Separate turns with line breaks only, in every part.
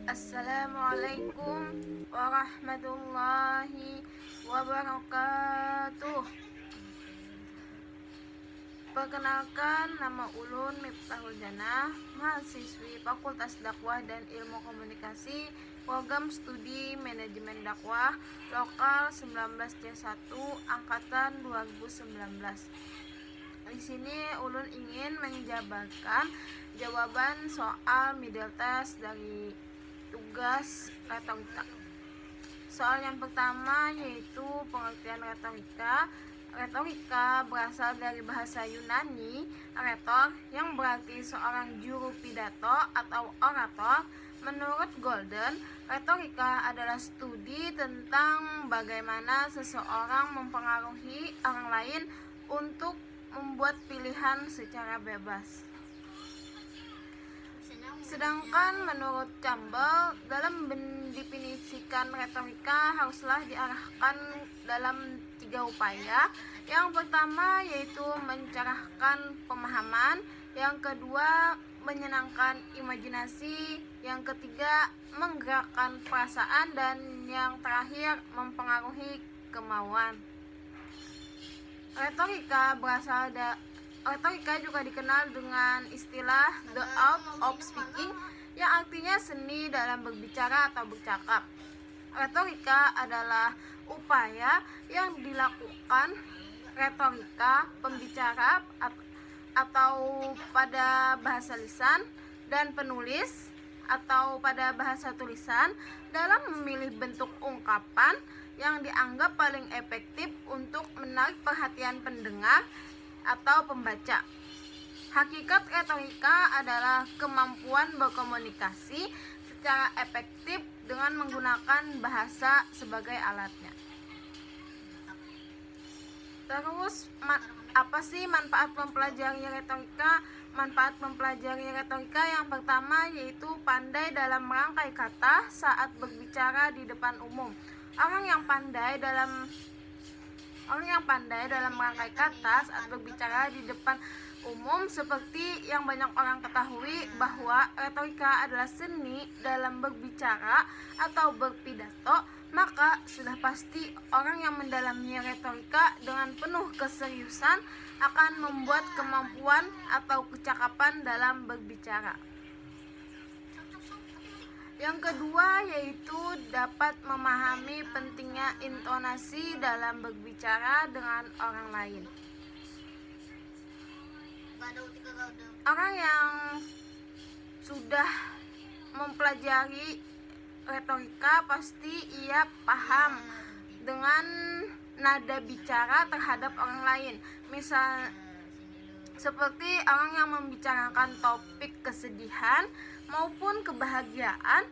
Assalamualaikum warahmatullahi wabarakatuh. Perkenalkan, nama Ulun Miftahul Janah, mahasiswi Fakultas Dakwah dan Ilmu Komunikasi, Program Studi Manajemen Dakwah, Lokal 19C1 Angkatan 2019. Di sini Ulun ingin menjabarkan jawaban soal middle test dari tugas retorika. Soal yang pertama yaitu pengertian retorika. Retorika berasal dari bahasa Yunani retor, yang berarti seorang juru pidato atau orator. Menurut Golden, retorika adalah studi tentang bagaimana seseorang mempengaruhi orang lain untuk membuat pilihan secara bebas. Sedangkan menurut Campbell, dalam mendefinisikan retorika haruslah diarahkan dalam 3 upaya. Yang pertama yaitu mencerahkan pemahaman, yang kedua menyenangkan imajinasi, yang ketiga menggerakkan perasaan, dan yang terakhir mempengaruhi kemauan. Retorika juga dikenal dengan istilah the art of speaking, yang artinya seni dalam berbicara atau bercakap. Retorika adalah upaya yang dilakukan retorika pembicara atau pada bahasa lisan dan penulis atau pada bahasa tulisan dalam memilih bentuk ungkapan yang dianggap paling efektif untuk menarik perhatian pendengar atau pembaca. Hakikat retorika adalah kemampuan berkomunikasi secara efektif dengan menggunakan bahasa sebagai alatnya. Terus, apa sih manfaat mempelajari retorika? Manfaat mempelajari retorika yang pertama yaitu pandai dalam merangkai kata saat berbicara di depan umum. Orang yang pandai dalam merangkai kata saat berbicara di depan umum, seperti yang banyak orang ketahui bahwa retorika adalah seni dalam berbicara atau berpidato, maka sudah pasti orang yang mendalami retorika dengan penuh keseriusan akan membuat kemampuan atau kecakapan dalam berbicara. Yang kedua yaitu dapat memahami pentingnya intonasi dalam berbicara dengan orang lain. Orang yang sudah mempelajari retorika pasti ia paham dengan nada bicara terhadap orang lain. Misal seperti orang yang membicarakan topik kesedihan maupun kebahagiaan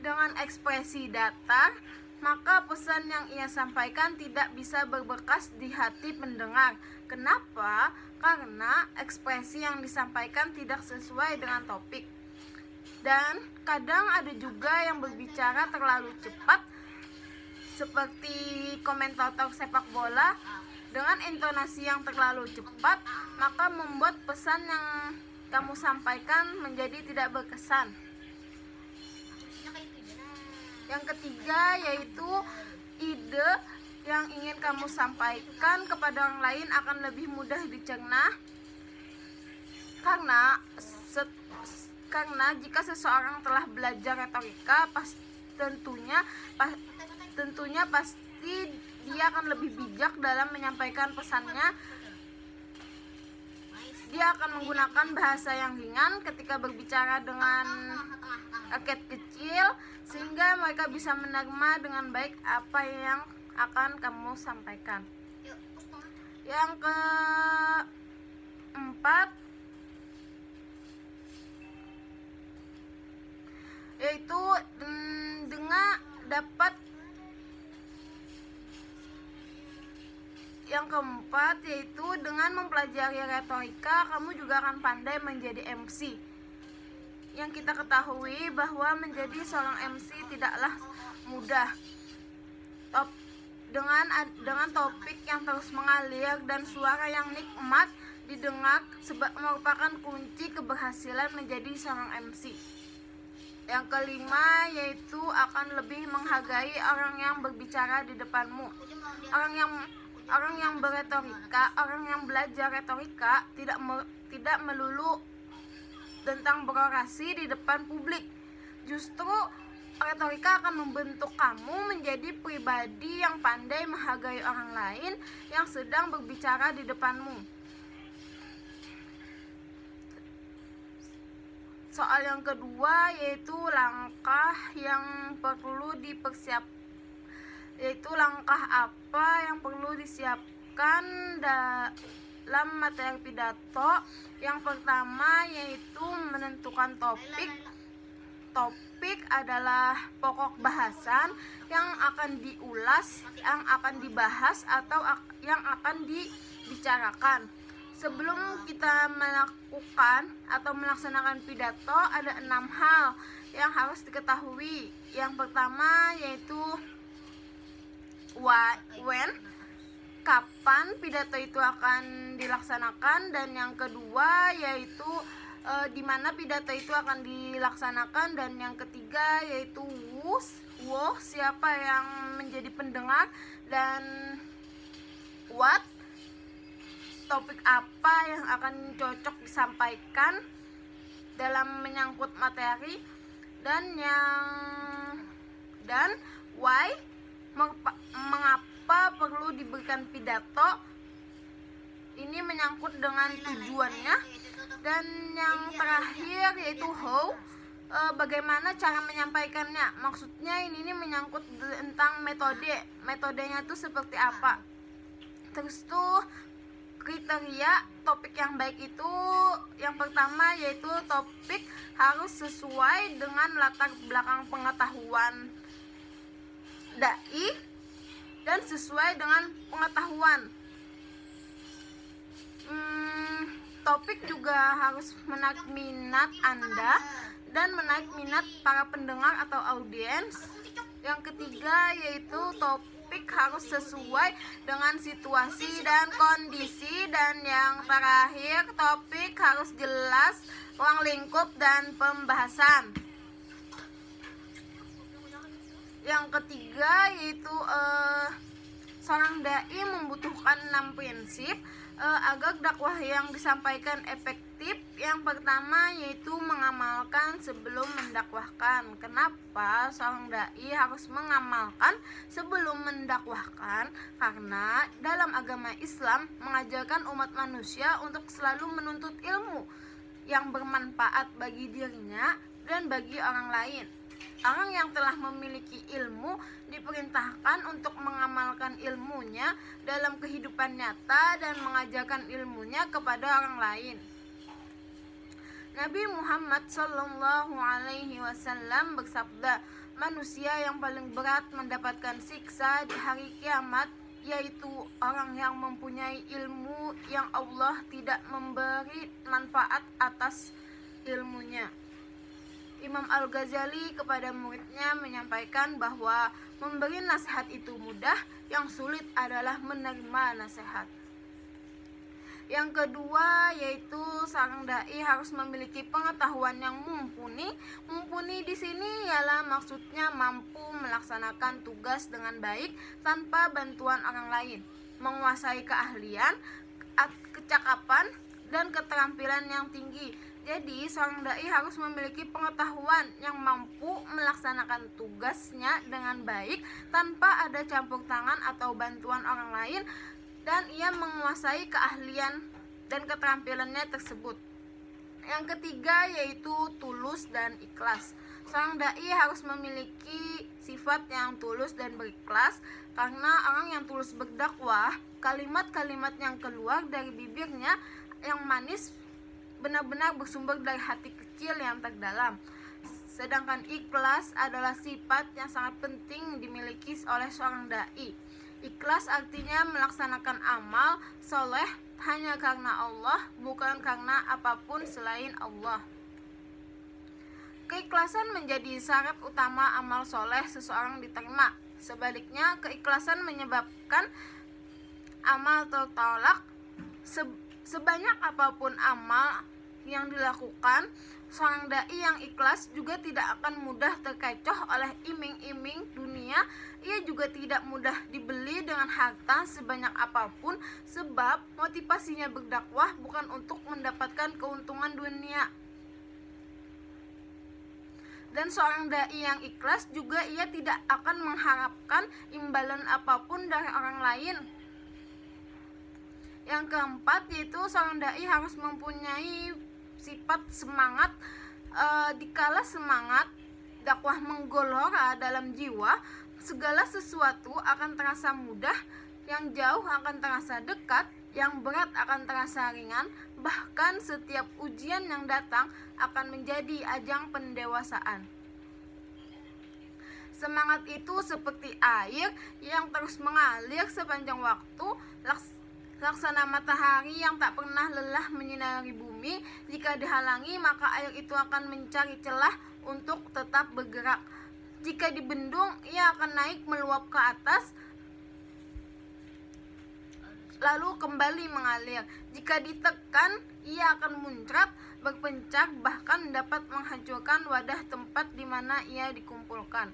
dengan ekspresi datar, maka pesan yang ia sampaikan tidak bisa berbekas di hati pendengar. Kenapa? Karena ekspresi yang disampaikan tidak sesuai dengan topik. Dan kadang ada juga yang berbicara terlalu cepat, seperti komentator sepak bola. Dengan intonasi yang terlalu cepat, maka membuat pesan yang kamu sampaikan menjadi tidak berkesan. Yang ketiga yaitu ide yang ingin kamu sampaikan kepada orang lain akan lebih mudah dicerna, karena jika seseorang telah belajar retorika, tentunya pasti dia akan lebih bijak dalam menyampaikan pesannya. Dia akan menggunakan bahasa yang ringan ketika berbicara dengan rakyat kecil, sehingga mereka bisa menerima dengan baik apa yang akan kamu sampaikan. Yang keempat yaitu dengan mempelajari retorika, kamu juga akan pandai menjadi MC. Yang kita ketahui bahwa menjadi seorang MC tidaklah mudah. Dengan topik yang terus mengalir dan suara yang nikmat didengar merupakan kunci keberhasilan menjadi seorang MC. Yang kelima yaitu akan lebih menghargai orang yang berbicara di depanmu. Orang yang beretorika, orang yang belajar retorika tidak melulu tentang berorasi di depan publik. Justru retorika akan membentuk kamu menjadi pribadi yang pandai menghargai orang lain yang sedang berbicara di depanmu. Soal yang kedua yaitu langkah yang perlu langkah apa yang perlu disiapkan dalam materi pidato. Yang pertama yaitu menentukan topik. Topik adalah pokok bahasan yang akan diulas, yang akan dibahas atau yang akan dibicarakan. Sebelum kita melakukan atau melaksanakan pidato, ada 6 hal yang harus diketahui. Yang pertama yaitu when, kapan pidato itu akan dilaksanakan, dan yang kedua yaitu di mana pidato itu akan dilaksanakan, dan yang ketiga yaitu who, siapa yang menjadi pendengar, dan what, topik apa yang akan cocok disampaikan dalam menyangkut materi, dan why, mengapa perlu diberikan pidato. Ini menyangkut dengan tujuannya. Dan yang terakhir yaitu how, bagaimana cara menyampaikannya. Maksudnya ini menyangkut tentang metodenya tuh seperti apa. Terus tuh kriteria topik yang baik itu, yang pertama yaitu topik harus sesuai dengan latar belakang pengetahuan dai dan sesuai dengan pengetahuan. Topik juga harus menarik minat Anda dan menarik minat para pendengar atau audiens. Yang ketiga yaitu topik harus sesuai dengan situasi dan kondisi, dan yang terakhir topik harus jelas ruang lingkup dan pembahasan. Yang ketiga yaitu seorang dai membutuhkan 6 prinsip agar dakwah yang disampaikan efektif. Yang pertama yaitu mengamalkan sebelum mendakwahkan. Kenapa seorang dai harus mengamalkan sebelum mendakwahkan? Karena dalam agama Islam mengajarkan umat manusia untuk selalu menuntut ilmu yang bermanfaat bagi dirinya dan bagi orang lain. Orang yang telah memiliki ilmu diperintahkan untuk mengamalkan ilmunya dalam kehidupan nyata dan mengajarkan ilmunya kepada orang lain. Nabi Muhammad SAW bersabda, manusia yang paling berat mendapatkan siksa di hari kiamat yaitu orang yang mempunyai ilmu yang Allah tidak memberi manfaat atas ilmunya. Imam Al-Ghazali kepada muridnya menyampaikan bahwa memberi nasihat itu mudah, yang sulit adalah menerima nasihat. Yang kedua yaitu seorang dai harus memiliki pengetahuan yang mumpuni. Mumpuni di sini ialah maksudnya mampu melaksanakan tugas dengan baik tanpa bantuan orang lain, menguasai keahlian, kecakapan, dan keterampilan yang tinggi. Jadi seorang dai harus memiliki pengetahuan yang mampu melaksanakan tugasnya dengan baik tanpa ada campur tangan atau bantuan orang lain, dan ia menguasai keahlian dan keterampilannya tersebut. Yang ketiga yaitu tulus dan ikhlas. Seorang dai harus memiliki sifat yang tulus dan berikhlas, karena orang yang tulus berdakwah, kalimat-kalimat yang keluar dari bibirnya yang manis benar-benar bersumber dari hati kecil yang terdalam. Sedangkan ikhlas adalah sifat yang sangat penting dimiliki oleh seorang dai. Ikhlas artinya melaksanakan amal soleh hanya karena Allah, bukan karena apapun selain Allah. Keikhlasan menjadi syarat utama amal soleh seseorang diterima. Sebaliknya, keikhlasan menyebabkan amal tertolak. Sebanyak apapun amal yang dilakukan, seorang dai yang ikhlas juga tidak akan mudah terkecoh oleh iming-iming dunia. Ia juga tidak mudah dibeli dengan harta sebanyak apapun, sebab motivasinya berdakwah bukan untuk mendapatkan keuntungan dunia. Dan seorang dai yang ikhlas juga ia tidak akan mengharapkan imbalan apapun dari orang lain. Yang keempat, yaitu seorang dai harus mempunyai sifat semangat. Dikala semangat dakwah menggelora dalam jiwa, segala sesuatu akan terasa mudah, yang jauh akan terasa dekat, yang berat akan terasa ringan, bahkan setiap ujian yang datang akan menjadi ajang pendewasaan. Semangat itu seperti air yang terus mengalir sepanjang waktu, laksana matahari yang tak pernah lelah menyinari bumi. Jika dihalangi, maka air itu akan mencari celah untuk tetap bergerak. Jika dibendung, ia akan naik meluap ke atas, lalu kembali mengalir. Jika ditekan, ia akan muncrat, berpencar, bahkan dapat menghancurkan wadah tempat di mana ia dikumpulkan.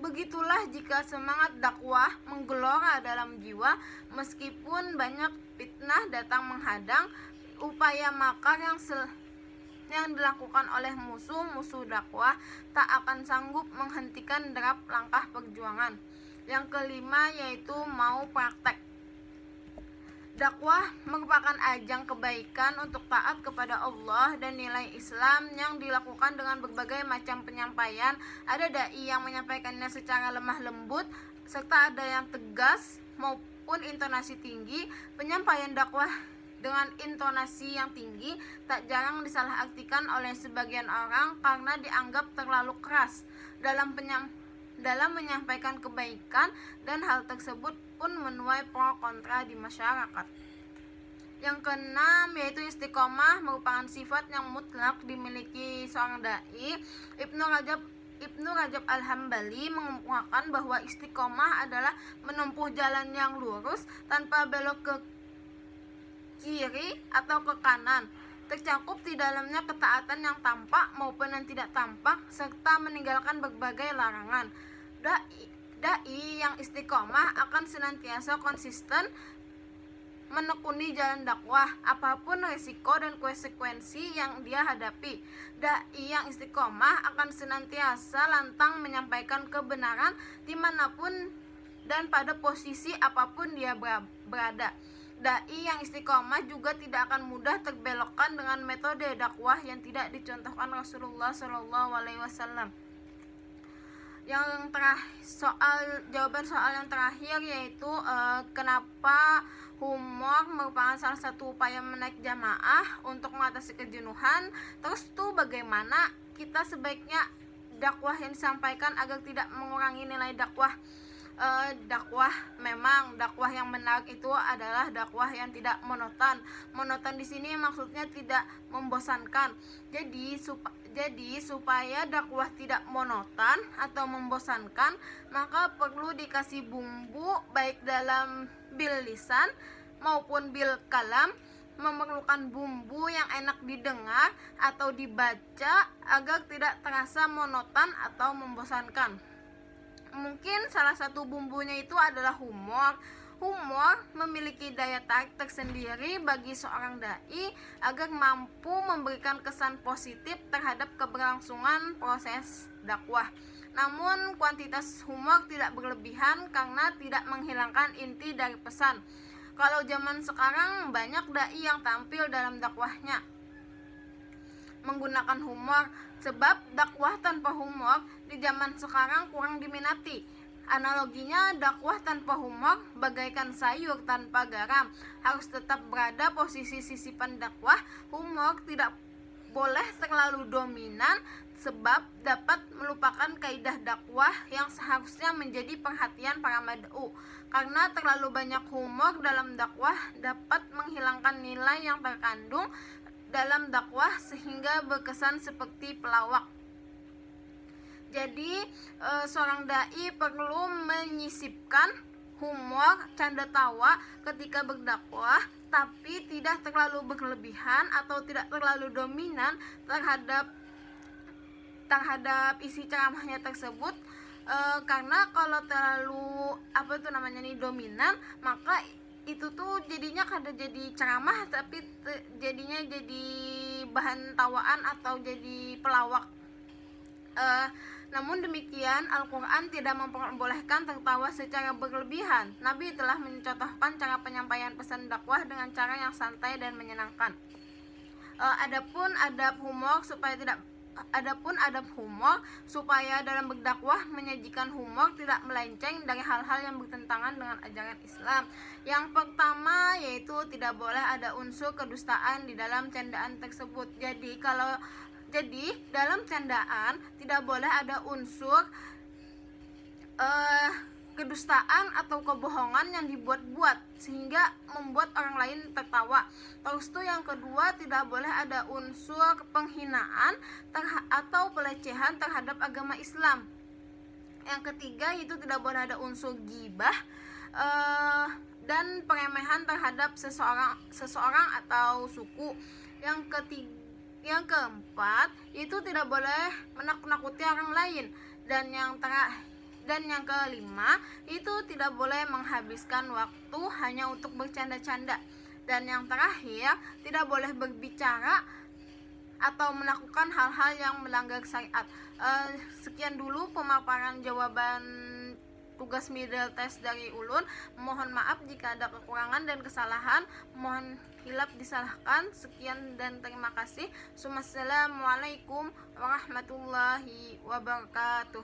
Begitulah jika semangat dakwah menggelora dalam jiwa, meskipun banyak fitnah datang menghadang, upaya makar yang dilakukan oleh musuh-musuh dakwah tak akan sanggup menghentikan derap langkah perjuangan. Yang kelima, yaitu mau praktek. Dakwah merupakan ajang kebaikan untuk taat kepada Allah dan nilai Islam yang dilakukan dengan berbagai macam penyampaian. Ada dai yang menyampaikannya secara lemah lembut, serta ada yang tegas maupun intonasi tinggi. Penyampaian dakwah dengan intonasi yang tinggi tak jarang disalahartikan oleh sebagian orang karena dianggap terlalu keras dalam menyampaikan kebaikan, dan hal tersebut pun menuai pro kontra di masyarakat. Yang keenam, yaitu istiqomah merupakan sifat yang mutlak dimiliki seorang dai. Ibnu Rajab Al-Hambali mengemukakan bahwa istiqomah adalah menempuh jalan yang lurus tanpa belok ke kiri atau ke kanan. Tercakup di dalamnya ketaatan yang tampak maupun yang tidak tampak, serta meninggalkan berbagai larangan. Dai yang istiqomah akan senantiasa konsisten menekuni jalan dakwah apapun risiko dan konsekuensi yang dia hadapi. Dai yang istiqomah akan senantiasa lantang menyampaikan kebenaran dimanapun dan pada posisi apapun dia berada. Dai yang istiqomah juga tidak akan mudah terbelokkan dengan metode dakwah yang tidak dicontohkan Rasulullah SAW. Yang jawaban soal yang terakhir, yaitu kenapa humor merupakan salah satu upaya menaik jamaah untuk mengatasi kejenuhan. Terus tuh bagaimana kita sebaiknya dakwah yang disampaikan agar tidak mengurangi nilai dakwah. Memang dakwah yang menarik itu adalah dakwah yang tidak monoton. Monoton di sini maksudnya tidak membosankan. Jadi supaya dakwah tidak monoton atau membosankan, maka perlu dikasih bumbu baik dalam bil lisan maupun bil kalam. Memerlukan bumbu yang enak didengar atau dibaca agar tidak terasa monoton atau membosankan. Mungkin salah satu bumbunya itu adalah humor. Humor memiliki daya tarik tersendiri bagi seorang dai agar mampu memberikan kesan positif terhadap keberlangsungan proses dakwah. Namun kuantitas humor tidak berlebihan karena tidak menghilangkan inti dari pesan. Kalau zaman sekarang banyak dai yang tampil dalam dakwahnya menggunakan humor, sebab dakwah tanpa humor di zaman sekarang kurang diminati. Analoginya, dakwah tanpa humor bagaikan sayur tanpa garam, harus tetap berada posisi sisipan dakwah. Humor tidak boleh terlalu dominan, sebab dapat melupakan kaidah dakwah yang seharusnya menjadi perhatian para mad'u. Karena terlalu banyak humor dalam dakwah dapat menghilangkan nilai yang terkandung dalam dakwah sehingga berkesan seperti pelawak. Jadi seorang dai perlu menyisipkan humor, canda tawa ketika berdakwah, tapi tidak terlalu berlebihan atau tidak terlalu dominan terhadap isi ceramahnya tersebut. Karena kalau terlalu dominan, maka itu tuh jadinya kada jadi ceramah, tapi jadinya jadi bahan tawaan atau jadi pelawak. Namun demikian, Al-Quran tidak memperbolehkan tertawa secara berlebihan. Nabi telah mencontohkan cara penyampaian pesan dakwah dengan cara yang santai dan menyenangkan. Adapun adab humor supaya dalam berdakwah menyajikan humor tidak melenceng dari hal-hal yang bertentangan dengan ajaran Islam. Yang pertama yaitu tidak boleh ada unsur kedustaan di dalam candaan tersebut. Jadi dalam candaan tidak boleh ada unsur kedustaan atau kebohongan yang dibuat-buat sehingga membuat orang lain tertawa. Terus tuh yang kedua, tidak boleh ada unsur penghinaan atau pelecehan terhadap agama Islam. Yang ketiga itu tidak boleh ada unsur ghibah dan peremehan terhadap seseorang atau suku. Yang keempat itu tidak boleh menakut-nakuti orang lain, dan yang kelima itu tidak boleh menghabiskan waktu hanya untuk bercanda-canda, dan yang terakhir tidak boleh berbicara atau melakukan hal-hal yang melanggar syariat. Sekian dulu pemaparan jawaban tugas middle test dari Ulun. Mohon maaf jika ada kekurangan dan kesalahan, mohon hilap disalahkan. Sekian dan terima kasih. Assalamualaikum warahmatullahi wabarakatuh.